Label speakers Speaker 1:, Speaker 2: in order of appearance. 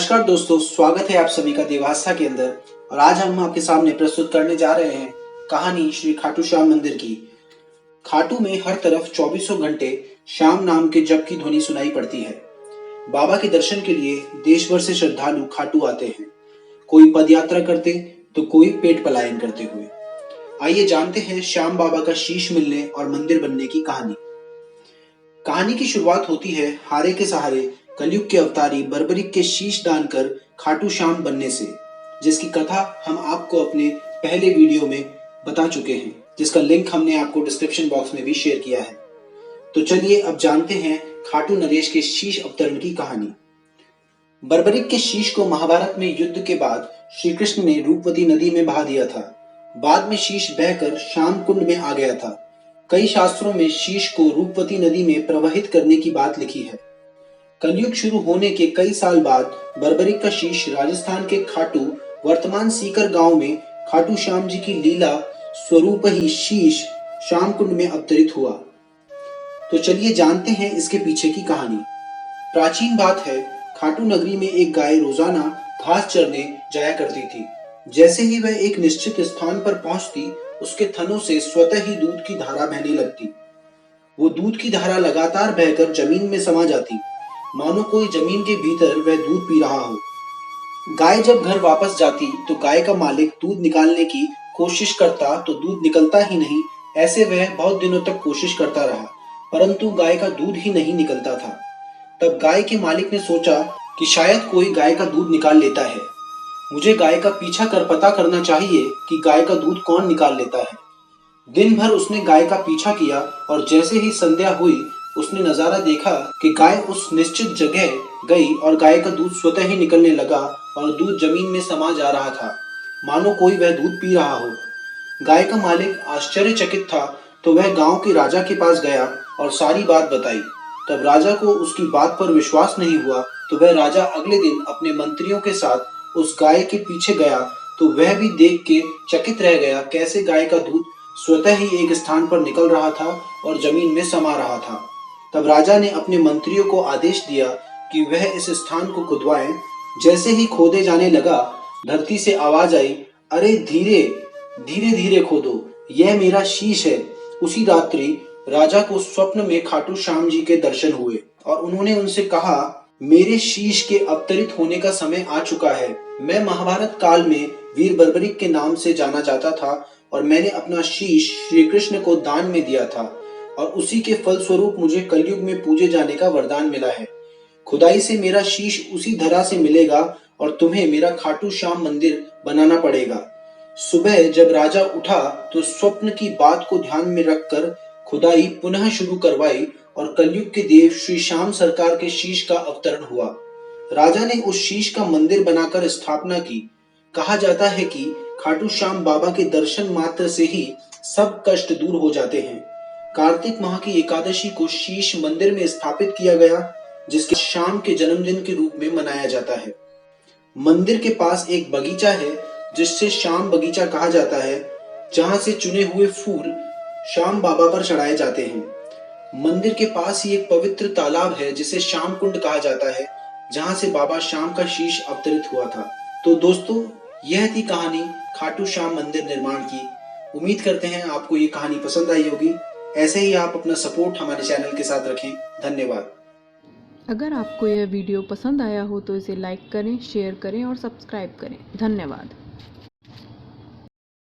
Speaker 1: नमस्कार दोस्तों, स्वागत है आप सभी का देवास्था के अंदर। और आज हम आपके सामने प्रस्तुत करने जा रहे हैं कहानी श्री खाटू श्याम मंदिर की। खाटू में हर तरफ चौबीसों घंटे श्याम नाम के जप की ध्वनि सुनाई पड़ती है। बाबा के दर्शन के लिए देश भर से श्रद्धालु खाटू आते हैं, कोई पद यात्रा करते तो कोई पेट पलायन करते हुए। आइए जानते हैं श्याम बाबा का शीश मिलने और मंदिर बनने की कहानी। कहानी की शुरुआत होती है हारे के सहारे कलयुग के अवतारी बर्बरिक के शीश दान कर खाटू श्याम बनने से, जिसकी कथा हम आपको अपने पहले वीडियो में बता चुके हैं, जिसका लिंक हमने आपको डिस्क्रिप्शन बॉक्स में भी शेयर किया है। तो चलिए अब जानते हैं खाटू नरेश के शीश अवतरण की कहानी। बर्बरिक के शीश को महाभारत में युद्ध के बाद श्री कृष्ण ने रूपवती नदी में बहा दिया था। बाद में शीश बहकर श्याम कुंड में आ गया था। कई शास्त्रों में शीश को रूपवती नदी में प्रवाहित करने की बात लिखी है। कलयुग शुरू होने के कई साल बाद बर्बरिक का शीश राजस्थान के खाटू वर्तमान सीकर गांव में खाटू श्याम जी की लीला स्वरूप ही शीश श्याम कुंड में अवतरित हुआ। तो चलिए जानते हैं इसके पीछे की कहानी। प्राचीन बात है, खाटू नगरी में एक गाय रोजाना घास चरने जाया करती थी। जैसे ही वह एक निश्चित स्थान पर पहुंचती, उसके थनों से स्वतः ही दूध की धारा बहने लगती। वो दूध की धारा लगातार बहकर जमीन में समा जाती, मानो कोई जमीन के भीतर वह दूध पी रहा हो। गाय जब घर वापस जाती तो गाय का मालिक दूध निकालने की कोशिश करता तो दूध निकलता ही नहीं। ऐसे वह बहुत दिनों तक कोशिश करता रहा, परंतु गाय का दूध ही नहीं निकलता था। तब गाय के मालिक ने सोचा कि शायद कोई गाय का दूध निकाल लेता है। मुझे गाय का पीछा कर पता करना चाहिए कि गाय का दूध कौन निकाल लेता है। दिन भर उसने गाय का पीछा किया और जैसे ही संध्या हुई, उसने नजारा देखा कि गाय उस निश्चित जगह गई और गाय का दूध स्वतः ही निकलने लगा और दूध जमीन में समा जा रहा था, मानो कोई वह दूध पी रहा हो। गाय का मालिक आश्चर्यचकित था, तो वह गांव के राजा के पास गया और सारी बात बताई। तब राजा को उसकी बात पर विश्वास नहीं हुआ, तो वह राजा अगले दिन अपने मंत्रियों के साथ उस गाय के पीछे गया, तो वह भी देख के चकित रह गया कैसे गाय का दूध स्वतः ही एक स्थान पर निकल रहा था और जमीन में समा रहा था। तब राजा ने अपने मंत्रियों को आदेश दिया कि वह इस स्थान को खुदवाएं। जैसे ही खोदे जाने लगा, धरती से आवाज आई, अरे धीरे धीरे धीरे खोदो, यह मेरा शीश है। उसी रात्रि राजा को स्वप्न में खाटू श्याम जी के दर्शन हुए और उन्होंने उनसे कहा, मेरे शीश के अवतरित होने का समय आ चुका है। मैं महाभारत काल में वीर बर्बरिक के नाम से जाना जाता था और मैंने अपना शीश श्री कृष्ण को दान में दिया था और उसी के फलस्वरूप मुझे कलयुग में पूजे जाने का वरदान मिला है। खुदाई से मेरा शीश उसी धरा से मिलेगा और तुम्हें मेरा खाटू श्याम मंदिर बनाना पड़ेगा। सुबह जब राजा उठा तो स्वप्न की बात को ध्यान में रखकर खुदाई पुनः शुरू करवाई और कलयुग के देव श्री श्याम सरकार के शीश का अवतरण हुआ। राजा ने उस शीश का मंदिर बनाकर स्थापना की। कहा जाता है कि खाटू श्याम बाबा के दर्शन मात्र से ही सब कष्ट दूर हो जाते हैं। कार्तिक माह की एकादशी को शीश मंदिर में स्थापित किया गया, जिसके श्याम के जन्मदिन के रूप में मनाया जाता है। मंदिर के पास एक बगीचा है, जिससे श्याम बगीचा कहा जाता है, जहां से चुने हुए फूल श्याम बाबा पर चढ़ाए जाते हैं। मंदिर के पास ही एक पवित्र तालाब है, जिसे श्याम कुंड कहा जाता है, जहां से बाबा श्याम का शीश अवतरित हुआ था। तो दोस्तों, यह थी कहानी खाटू श्याम मंदिर निर्माण की। उम्मीद करते हैं आपको ये कहानी पसंद आई होगी। ऐसे ही आप अपना सपोर्ट हमारे चैनल के साथ रखें। धन्यवाद।
Speaker 2: अगर आपको यह वीडियो पसंद आया हो तो इसे लाइक करें, शेयर करें और सब्सक्राइब करें। धन्यवाद।